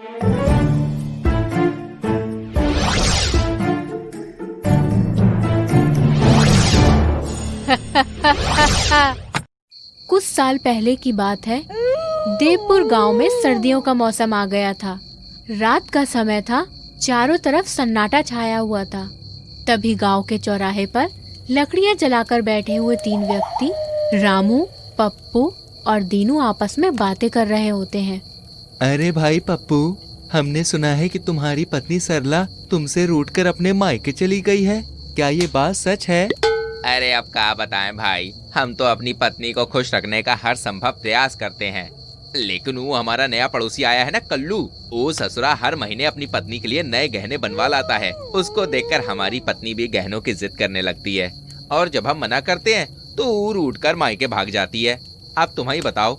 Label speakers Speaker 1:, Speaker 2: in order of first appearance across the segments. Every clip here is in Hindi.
Speaker 1: कुछ साल पहले की बात है। देवपुर गांव में सर्दियों का मौसम आ गया था। रात का समय था, चारों तरफ सन्नाटा छाया हुआ था। तभी गांव के चौराहे पर लकड़ियां जलाकर बैठे हुए तीन व्यक्ति रामू, पप्पू और दीनू आपस में बातें कर रहे होते हैं।
Speaker 2: अरे भाई पप्पू, हमने सुना है कि तुम्हारी पत्नी सरला तुमसे रूठकर अपने मायके चली गई है। क्या ये बात सच है?
Speaker 3: अरे अब क्या बताएं भाई, हम तो अपनी पत्नी को खुश रखने का हर संभव प्रयास करते हैं, लेकिन वो हमारा नया पड़ोसी आया है ना कल्लू, वो ससुरा हर महीने अपनी पत्नी के लिए नए गहने बनवा लाता है। उसको देखकर हमारी पत्नी भी गहनों की जिद करने लगती है और जब हम मना करते हैं तो वो रूठकर मायके भाग जाती है। अब तुम ही बताओ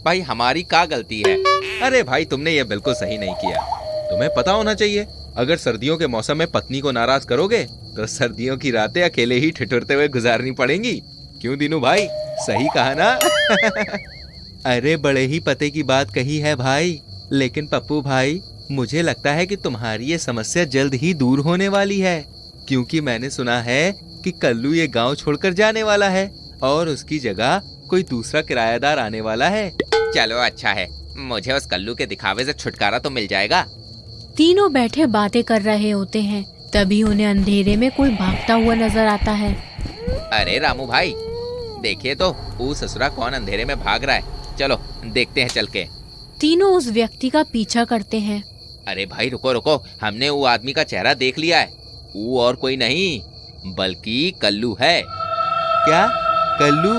Speaker 3: भाई, हमारी क्या गलती है?
Speaker 2: अरे भाई, तुमने ये बिल्कुल सही नहीं किया। तुम्हें पता होना चाहिए, अगर सर्दियों के मौसम में पत्नी को नाराज करोगे तो सर्दियों की रातें अकेले ही ठिठुरते हुए गुजारनी पड़ेंगी। क्यों दीनू भाई, सही कहा ना? अरे बड़े ही पते की बात कही है भाई, लेकिन पप्पू भाई, मुझे लगता है कि तुम्हारी ये समस्या जल्द ही दूर होने वाली है, क्योंकि मैंने सुना है कि कल्लू ये गांव छोड़कर जाने वाला है और उसकी जगह कोई दूसरा किराएदार आने वाला है।
Speaker 3: चलो अच्छा है, मुझे उस कल्लू के दिखावे से छुटकारा तो मिल जाएगा।
Speaker 1: तीनों बैठे बातें कर रहे होते हैं। तभी उन्हें अंधेरे में कोई भागता हुआ नजर आता है।
Speaker 3: अरे रामू भाई, देखिए तो वो ससुरा कौन अंधेरे में भाग रहा है। चलो देखते हैं चल के।
Speaker 1: तीनों उस व्यक्ति का पीछा करते हैं।
Speaker 3: अरे भाई रुको रुको, हमने वो आदमी का चेहरा देख लिया है। वो और कोई नहीं बल्कि कल्लू है।
Speaker 2: क्या कल्लू?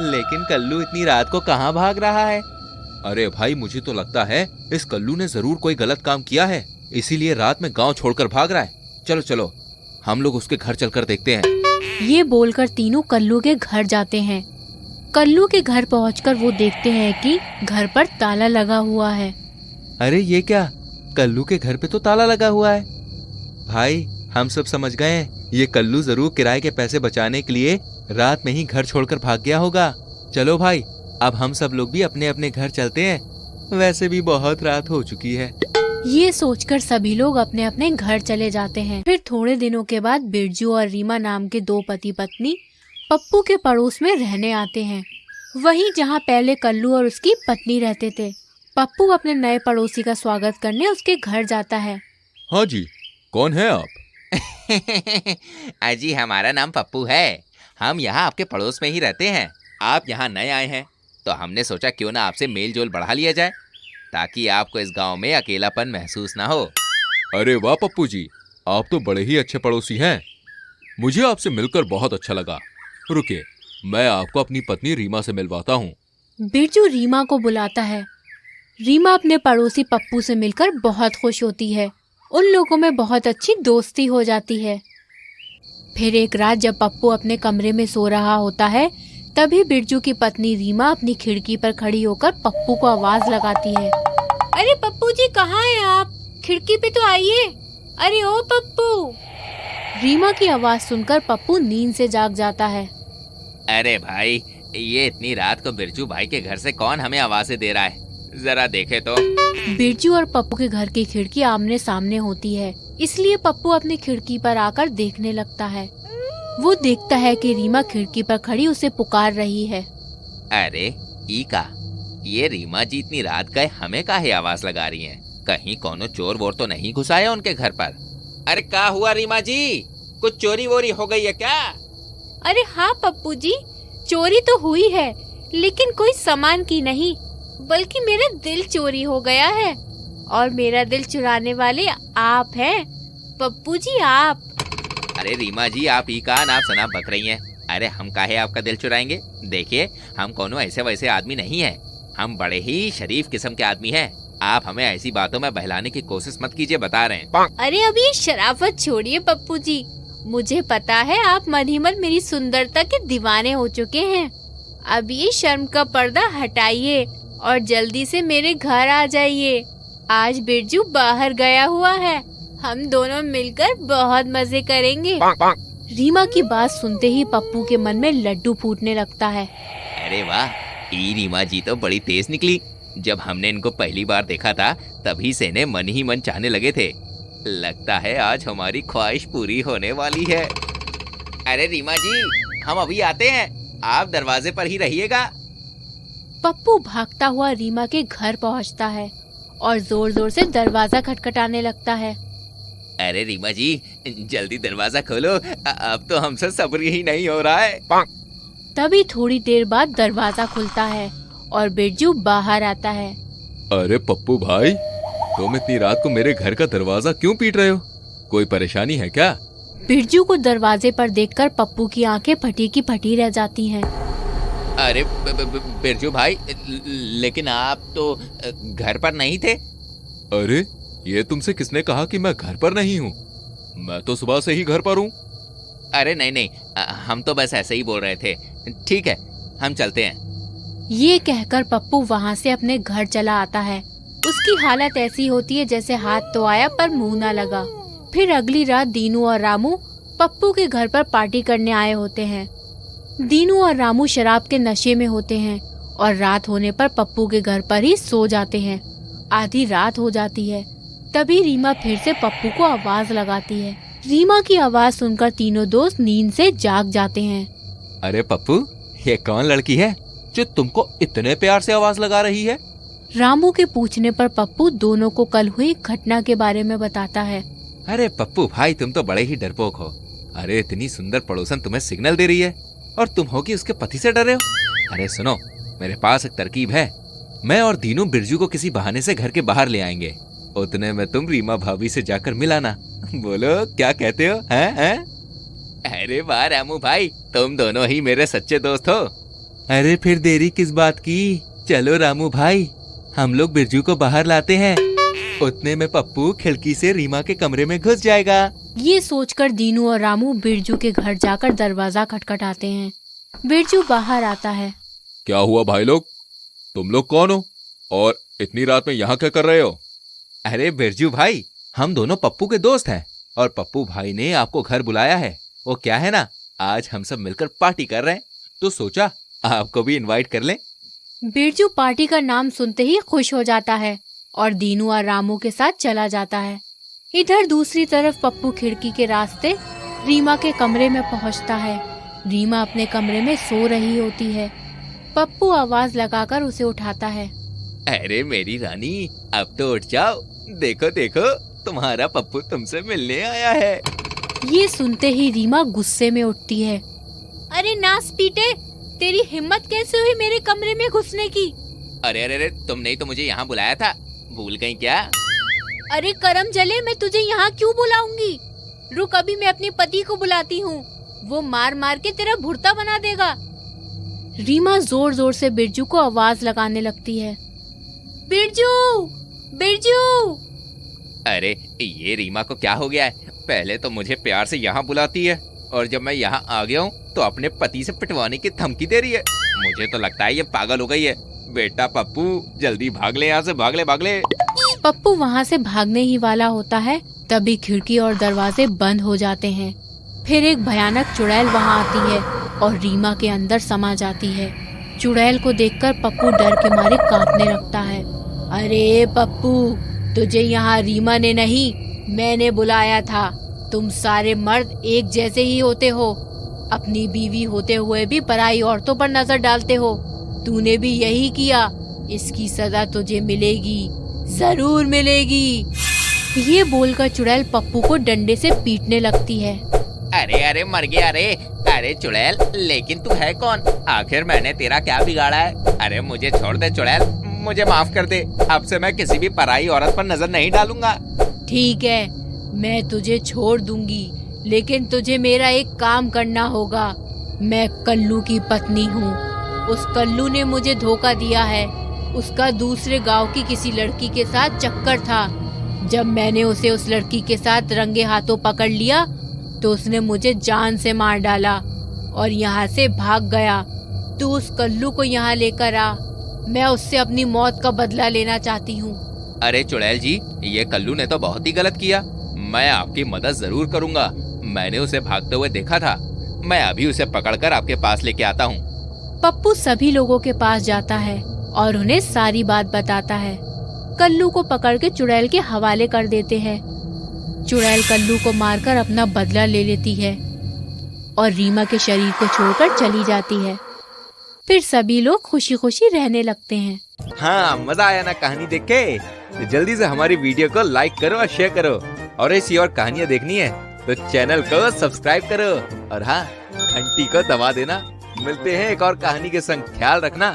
Speaker 2: लेकिन कल्लू इतनी रात को कहाँ भाग रहा है? अरे भाई, मुझे तो लगता है इस कल्लू ने जरूर कोई गलत काम किया है, इसीलिए रात में गांव छोड़कर भाग रहा है। चलो चलो, हम लोग उसके घर चलकर देखते हैं।
Speaker 1: ये बोलकर तीनों कल्लू के घर जाते हैं। कल्लू के घर पहुंचकर वो देखते हैं कि घर पर ताला लगा हुआ है।
Speaker 2: अरे ये क्या, कल्लू के घर पे तो ताला लगा हुआ है। भाई हम सब समझ गए हैं, ये कल्लू जरूर किराए के पैसे बचाने के लिए रात में ही घर छोड़कर भाग गया होगा। चलो भाई, अब हम सब लोग भी अपने अपने घर चलते हैं, वैसे भी बहुत रात हो चुकी है।
Speaker 1: ये सोचकर सभी लोग अपने अपने घर चले जाते हैं। फिर थोड़े दिनों के बाद बिरजू और रीमा नाम के दो पति पत्नी पप्पू के पड़ोस में रहने आते हैं, वहीं जहाँ पहले कल्लू और उसकी पत्नी रहते थे। पप्पू अपने नए पड़ोसी का स्वागत करने उसके घर जाता है।
Speaker 2: हाँ जी, कौन है आप?
Speaker 3: अजी, हमारा नाम पप्पू है। हम यहाँ आपके पड़ोस में ही रहते हैं। आप यहाँ नए आए हैं तो हमने सोचा क्यों ना आपसे मेल जोल बढ़ा लिया जाए, ताकि आपको इस गांव में अकेलापन महसूस ना हो।
Speaker 2: अरे वाह पप्पू जी, आप तो बड़े ही अच्छे पड़ोसी हैं। मुझे आपसे मिलकर बहुत अच्छा लगा। रुकिए, मैं आपको अपनी पत्नी रीमा से मिलवाता हूँ।
Speaker 1: बिरजू रीमा को बुलाता है। रीमा अपने पड़ोसी पप्पू से मिलकर बहुत खुश होती है। उन लोगों में बहुत अच्छी दोस्ती हो जाती है। फिर एक रात जब पप्पू अपने कमरे में सो रहा होता है, तभी बिरजू की पत्नी रीमा अपनी खिड़की पर खड़ी होकर पप्पू को आवाज लगाती है। अरे पप्पू जी, कहाँ हैं आप? खिड़की पे तो आइए। अरे ओ पप्पू। रीमा की आवाज सुनकर पप्पू नींद से जाग जाता है।
Speaker 3: अरे भाई, ये इतनी रात को बिरजू भाई के घर से कौन हमें आवाजें दे रहा है? जरा देखे तो।
Speaker 1: बिरजू और पप्पू के घर की खिड़की आमने सामने होती है, इसलिए पप्पू अपनी खिड़की पर आकर देखने लगता है। वो देखता है कि रीमा खिड़की पर खड़ी उसे पुकार रही है।
Speaker 3: अरे ईका, ये रीमा जी इतनी रात गए हमें काहे आवाज लगा रही हैं? कहीं कोनो चोर वोर तो नहीं घुसाया उनके घर पर? अरे क्या हुआ रीमा जी, कुछ चोरी वोरी हो गई है क्या?
Speaker 1: अरे हाँ पप्पू जी, चोरी तो हुई है, लेकिन कोई सामान की नहीं, बल्कि मेरा दिल चोरी हो गया है। और मेरा दिल चुराने वाले आप हैं पप्पू जी, आप।
Speaker 3: अरे रीमा जी, आप ही का नाप शनाप बक रही हैं। अरे हम काहे आपका दिल चुराएंगे? देखिए, हम कोनो ऐसे वैसे आदमी नहीं है, हम बड़े ही शरीफ किस्म के आदमी हैं। आप हमें ऐसी बातों में बहलाने की कोशिश मत कीजिए, बता रहे हैं।
Speaker 1: अरे अब ये शराफत छोड़िए पप्पू जी, मुझे पता है आप मन ही मन मेरी सुंदरता के दीवाने हो चुके हैं। अब ये शर्म का पर्दा हटाइए और जल्दी से मेरे घर आ जाइए। आज बिरजू बाहर गया हुआ है, हम दोनों मिलकर बहुत मजे करेंगे। रीमा की बात सुनते ही पप्पू के मन में लड्डू फूटने लगता है।
Speaker 3: अरे वाह, ये रीमा जी तो बड़ी तेज निकली। जब हमने इनको पहली बार देखा था तभी से इन्हें मन ही मन चाहने लगे थे। लगता है आज हमारी ख्वाहिश पूरी होने वाली है। अरे रीमा जी, हम अभी आते हैं, आप दरवाजे पर ही रहिएगा।
Speaker 1: पप्पू भागता हुआ रीमा के घर पहुंचता है और जोर जोर से दरवाजा खटखटाने लगता है।
Speaker 3: अरे रीमा जी, जल्दी दरवाजा खोलो, अब तो हमसे सब्र ही नहीं हो रहा है।
Speaker 1: तभी थोड़ी देर बाद दरवाजा खुलता है और बिरजू बाहर आता है।
Speaker 2: अरे पप्पू भाई, तुम इतनी रात को मेरे घर का दरवाजा क्यों पीट रहे हो? कोई परेशानी है क्या?
Speaker 1: बिरजू को दरवाजे पर देखकर पप्पू की आंखें फटी की फटी रह जाती हैं।
Speaker 3: अरे बिरजू भाई, लेकिन आप तो घर पर नहीं थे।
Speaker 2: अरे ये तुमसे किसने कहा कि मैं घर पर नहीं हूँ? मैं तो सुबह से ही घर पर हूँ।
Speaker 3: अरे नहीं नहीं, हम तो बस ऐसे ही बोल रहे थे। ठीक है, हम चलते हैं।
Speaker 1: ये कहकर पप्पू वहाँ से अपने घर चला आता है। उसकी हालत ऐसी होती है जैसे हाथ तो आया पर मुंह ना लगा। फिर अगली रात दीनू और रामू पप्पू के घर पर पार्टी करने आए होते हैं। दीनू और रामू शराब के नशे में होते हैं और रात होने पर पप्पू के घर पर ही सो जाते हैं। आधी रात हो जाती है, तभी रीमा फिर से पप्पू को आवाज लगाती है। रीमा की आवाज सुनकर तीनों दोस्त नींद से जाग जाते हैं।
Speaker 2: अरे पप्पू, ये कौन लड़की है जो तुमको इतने प्यार से आवाज लगा रही है?
Speaker 1: रामू के पूछने पर पप्पू दोनों को कल हुई घटना के बारे में बताता है।
Speaker 2: अरे पप्पू भाई, तुम तो बड़े ही डरपोक हो। अरे इतनी सुंदर पड़ोसन तुम्हें सिग्नल दे रही है और तुम हो कि उसके पति से डरे हो? अरे सुनो, मेरे पास एक तरकीब है। मैं और दीनू बिरजू को किसी बहाने से घर के बाहर ले आएंगे। उतने में तुम रीमा भाभी से जाकर मिलाना। बोलो क्या कहते हो? हैं?
Speaker 3: अरे वाह रामू भाई, तुम दोनों ही मेरे सच्चे दोस्त हो।
Speaker 2: अरे फिर देरी किस बात की? चलो रामू भाई, हम लोग बिरजू को बाहर लाते हैं। उतने में पप्पू खिड़की से रीमा के कमरे में घुस जाएगा।
Speaker 1: ये सोचकर दीनू और रामू बिरजू के घर जाकर दरवाजा खटखटाते हैं। बिरजू बाहर आता है।
Speaker 2: क्या हुआ भाई लोग? तुम लोग कौन हो और इतनी रात में यहाँ क्या कर रहे हो?
Speaker 3: अरे बिरजू भाई, हम दोनों पप्पू के दोस्त हैं और पप्पू भाई ने आपको घर बुलाया है। वो क्या है ना, आज हम सब मिलकर पार्टी कर रहे हैं, तो सोचा आपको भी इनवाइट कर लें।
Speaker 1: बिरजू पार्टी का नाम सुनते ही खुश हो जाता है और दीनू और रामू के साथ चला जाता है। इधर दूसरी तरफ पप्पू खिड़की के रास्ते रीमा के कमरे में पहुंचता है। रीमा अपने कमरे में सो रही होती है। पप्पू आवाज लगाकर उसे उठाता है।
Speaker 3: अरे मेरी रानी, अब तो उठ जाओ। देखो देखो, तुम्हारा पप्पू तुमसे मिलने आया है।
Speaker 1: ये सुनते ही रीमा गुस्से में उठती है। अरे नास पीटे, तेरी हिम्मत कैसे हुई मेरे कमरे में घुसने की?
Speaker 3: अरे अरे अरे, तुमने ही तो मुझे यहाँ बुलाया था, भूल गई क्या?
Speaker 1: अरे करम जले, मैं तुझे यहाँ क्यों बुलाऊंगी? रुक, अभी मैं अपने पति को बुलाती हूँ, वो मार मार के तेरा भुर्ता बना देगा। रीमा जोर जोर से बिरजू को आवाज लगाने लगती है। बिरजू, बिरजू।
Speaker 3: अरे ये रीमा को क्या हो गया है? पहले तो मुझे प्यार से यहाँ बुलाती है और जब मैं यहाँ आ गया हूँ तो अपने पति से पिटवाने की धमकी दे रही है। मुझे तो लगता है ये पागल हो गई है। बेटा पप्पू, जल्दी भाग ले यहाँ से, भाग ले भाग ले।
Speaker 1: पप्पू वहाँ से भागने ही वाला होता है, तभी खिड़की और दरवाजे बंद हो जाते हैं। फिर एक भयानक चुड़ैल वहाँ आती है और रीमा के अंदर समा जाती है। चुड़ैल को देखकर पप्पू डर के मारे कांपने लगता है। अरे पप्पू, तुझे यहाँ रीमा ने नहीं, मैंने बुलाया था। तुम सारे मर्द एक जैसे ही होते हो, अपनी बीवी होते हुए भी पराई औरतों पर नजर डालते हो। तूने भी यही किया, इसकी सजा तुझे मिलेगी, जरूर मिलेगी। ये बोलकर चुड़ैल पप्पू को डंडे से पीटने लगती है।
Speaker 3: अरे अरे मर गया रे। अरे चुड़ैल, लेकिन तू है कौन? आखिर मैंने तेरा क्या बिगाड़ा है? अरे मुझे छोड़ दे चुड़ैल, मुझे माफ कर दे। अब से मैं किसी भी पराई औरत पर नजर नहीं डालूंगा।
Speaker 1: ठीक है, मैं तुझे छोड़ दूंगी, लेकिन तुझे मेरा एक काम करना होगा। मैं कल्लू की पत्नी हूँ। उस कल्लू ने मुझे धोखा दिया है। उसका दूसरे गांव की किसी लड़की के साथ चक्कर था। जब मैंने उसे उस लड़की के साथ रंगे हाथों पकड़ लिया तो उसने मुझे जान से मार डाला और यहाँ से भाग गया। तू उस कल्लू को यहाँ लेकर आ, मैं उससे अपनी मौत का बदला लेना चाहती हूँ।
Speaker 3: अरे चुड़ैल जी, ये कल्लू ने तो बहुत ही गलत किया। मैं आपकी मदद जरूर करूंगा। मैंने उसे भागते हुए देखा था। मैं अभी उसे पकड़कर आपके पास लेके आता हूँ।
Speaker 1: पप्पू सभी लोगों के पास जाता है और उन्हें सारी बात बताता है। कल्लू को पकड़ के चुड़ैल के हवाले कर देते हैं। चुड़ैल कल्लू को मारकर अपना बदला ले लेती है और रीमा के शरीर को छोड़कर चली जाती है। फिर सभी लोग खुशी खुशी रहने लगते हैं।
Speaker 2: हाँ, मजा आया ना कहानी देख के? तो जल्दी से हमारी वीडियो को लाइक करो और शेयर करो, और ऐसी और कहानियाँ देखनी है तो चैनल को सब्सक्राइब करो, और हाँ, घंटी को दबा देना। मिलते हैं एक और कहानी के संग। ख्याल रखना।